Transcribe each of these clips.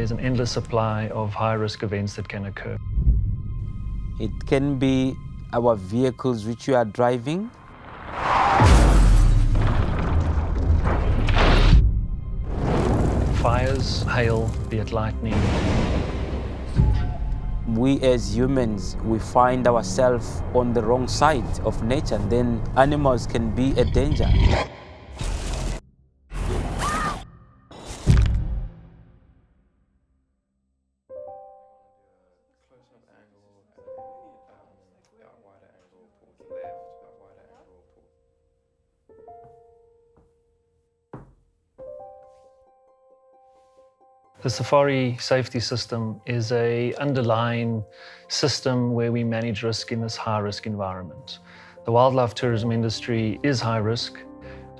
There's an endless supply of high-risk events that can occur. It can be our vehicles which we are driving. Fires, hail, be it lightning. We as humans, we find ourselves on the wrong side of nature, then animals can be a danger. The Safari safety system is an underlying system where we manage risk in this high-risk environment. The wildlife tourism industry is high risk,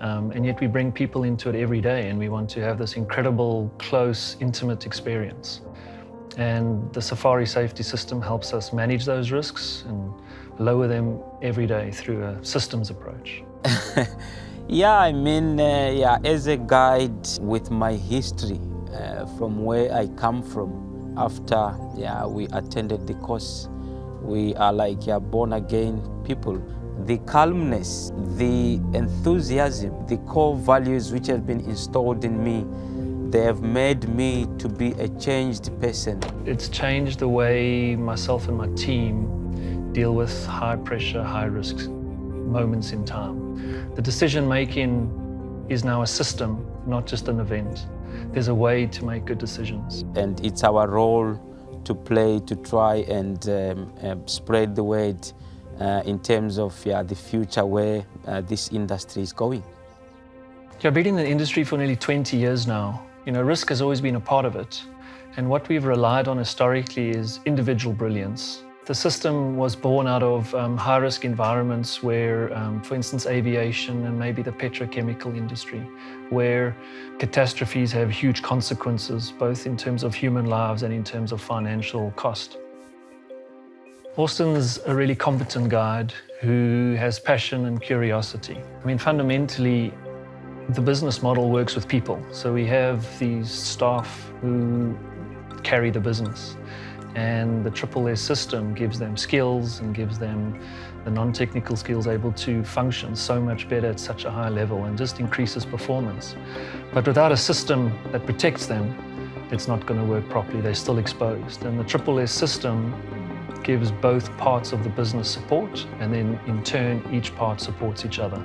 and yet we bring people into it every day, and we want to have this incredible, close, intimate experience. And the Safari safety system helps us manage those risks and lower them every day through a systems approach. As a guide with my history, from where I come from, after we attended the course, we are like born again people. The calmness, the enthusiasm, the core values which have been installed in me, they have made me to be a changed person. It's changed the way myself and my team deal with high pressure, high risk moments in time. The decision making is now a system, not just an event. There's a way to make good decisions. And it's our role to play, to try and spread the word in terms of the future where this industry is going. I've been in the industry for nearly 20 years now. Risk has always been a part of it. And what we've relied on historically is individual brilliance. The system was born out of high-risk environments where, for instance, aviation and maybe the petrochemical industry, where catastrophes have huge consequences, both in terms of human lives and in terms of financial cost. Austin's a really competent guide who has passion and curiosity. Fundamentally, the business model works with people. So we have these staff who carry the business. And the Triple S system gives them skills and gives them the non-technical skills able to function so much better at such a high level and just increases performance. But without a system that protects them, it's not going to work properly. They're still exposed. And the Triple S system gives both parts of the business support, and then in turn, each part supports each other.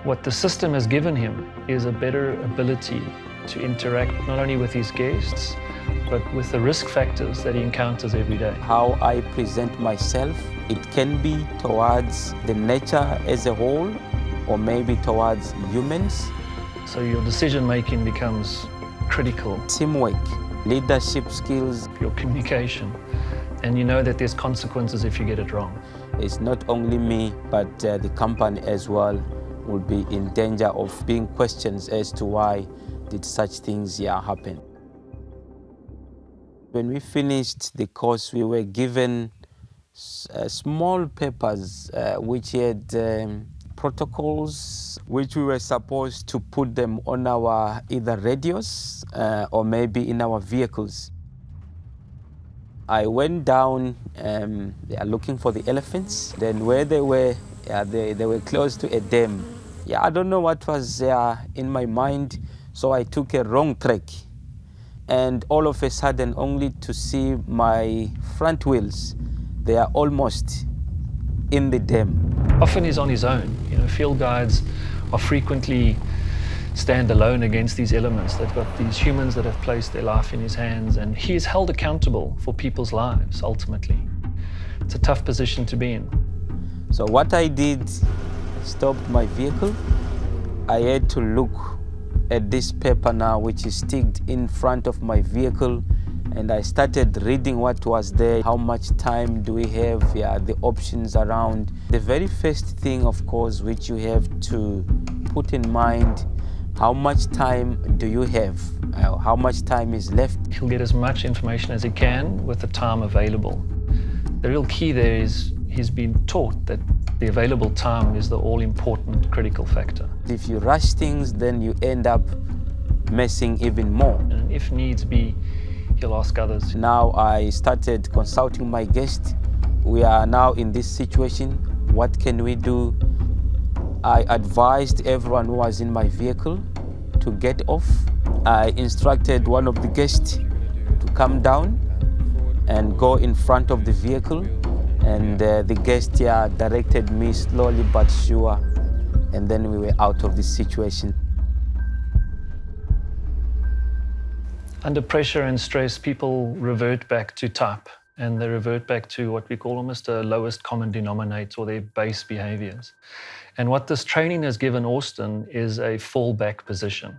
What the system has given him is a better ability to interact not only with his guests, but with the risk factors that he encounters every day. How I present myself, it can be towards the nature as a whole, or maybe towards humans. So your decision-making becomes critical. Teamwork, leadership skills. Your communication. And you know that there's consequences if you get it wrong. It's not only me, but the company as well will be in danger of being questions as to why did such things happen. When we finished the course, we were given small papers which had protocols which we were supposed to put them on our either radios or maybe in our vehicles. I went down looking for the elephants. Then where they were, they were close to a dam. I don't know what was in my mind, so I took a wrong track. And all of a sudden, only to see my front wheels, they are almost in the dam. Often he's on his own. Field guides are frequently stand alone against these elements. They've got these humans that have placed their life in his hands, and he is held accountable for people's lives, ultimately. It's a tough position to be in. So what I did, stopped my vehicle. I had to look at this paper now, which is sticked in front of my vehicle, and I started reading what was there. How much time do we have? The options around. The very first thing, of course, which you have to put in mind, how much time do you have? How much time is left? He'll get as much information as he can with the time available. The real key there is he's been taught that the available time is the all-important critical factor. If you rush things, then you end up messing even more. And if needs be, he'll ask others. Now I started consulting my guests. We are now in this situation. What can we do? I advised everyone who was in my vehicle to get off. I instructed one of the guests to come down and go in front of the vehicle. And the guest here directed me slowly but sure. And then we were out of this situation. Under pressure and stress, people revert back to type, and they revert back to what we call almost a lowest common denominator, or their base behaviors. And what this training has given Austin is a fallback position,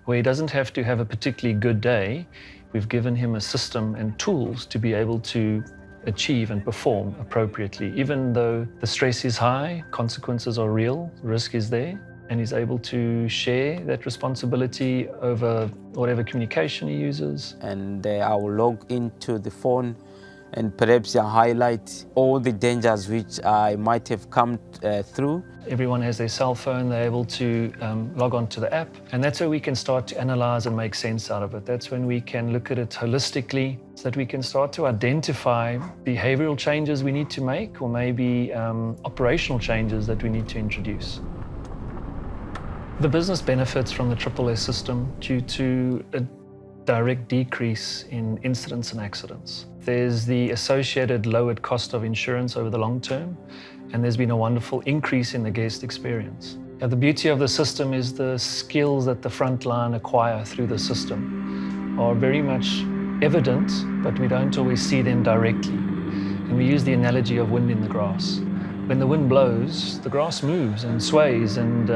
where he doesn't have to have a particularly good day. We've given him a system and tools to be able to achieve and perform appropriately. Even though the stress is high, consequences are real, risk is there, and he's able to share that responsibility over whatever communication he uses. And I will log into the phone and perhaps highlight all the dangers which I might have come through. Everyone has their cell phone, they're able to log on to the app, and that's where we can start to analyze and make sense out of it. That's when we can look at it holistically, so that we can start to identify behavioral changes we need to make, or maybe operational changes that we need to introduce. The business benefits from the AAA system due to a direct decrease in incidents and accidents. There's the associated lowered cost of insurance over the long term, and there's been a wonderful increase in the guest experience. Now, the beauty of the system is the skills that the front line acquire through the system are very much evident, but we don't always see them directly. And we use the analogy of wind in the grass. When the wind blows, the grass moves and sways, and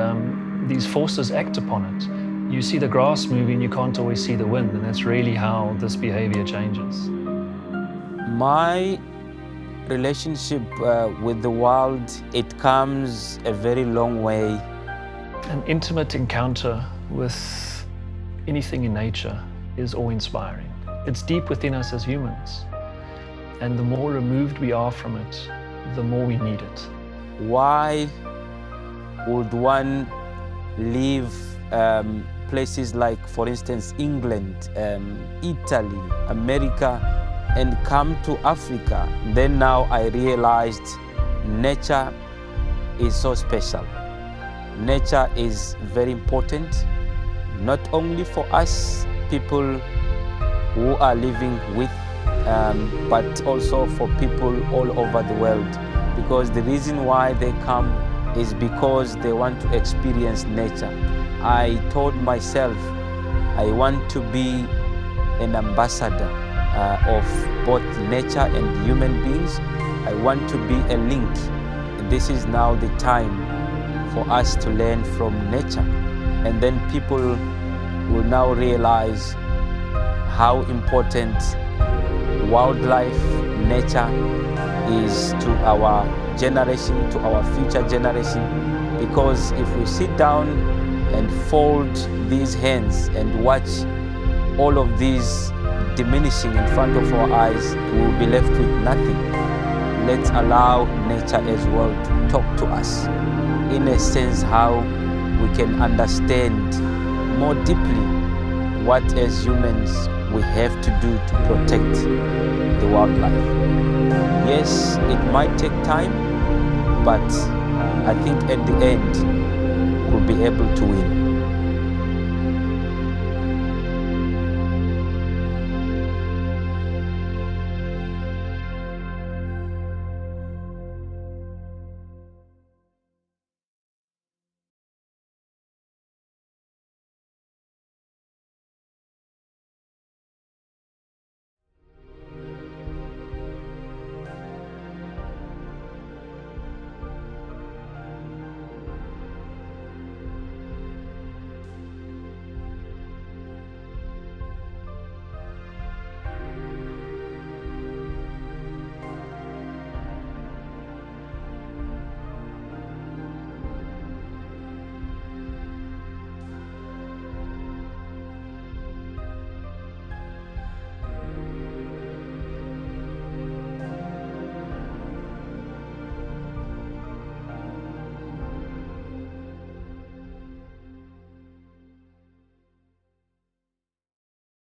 these forces act upon it. You see the grass moving, you can't always see the wind, and that's really how this behavior changes. My relationship with the world, it comes a very long way. An intimate encounter with anything in nature is awe-inspiring. It's deep within us as humans, and the more removed we are from it, the more we need it. Why would one leave places like, for instance, England, Italy, America, and come to Africa? Then now I realized nature is so special. Nature is very important, not only for us people who are living with, but also for people all over the world. Because the reason why they come is because they want to experience nature. I told myself I want to be an ambassador of both nature and human beings. I want to be a link. This is now the time for us to learn from nature. And then people will now realize how important wildlife, nature is to our generation, to our future generation. Because if we sit down and fold these hands and watch all of these diminishing in front of our eyes, we will be left with nothing. Let's allow nature as well to talk to us, in a sense how we can understand more deeply what as humans we have to do to protect the wildlife. Yes, it might take time, but I think at the end we'll be able to win.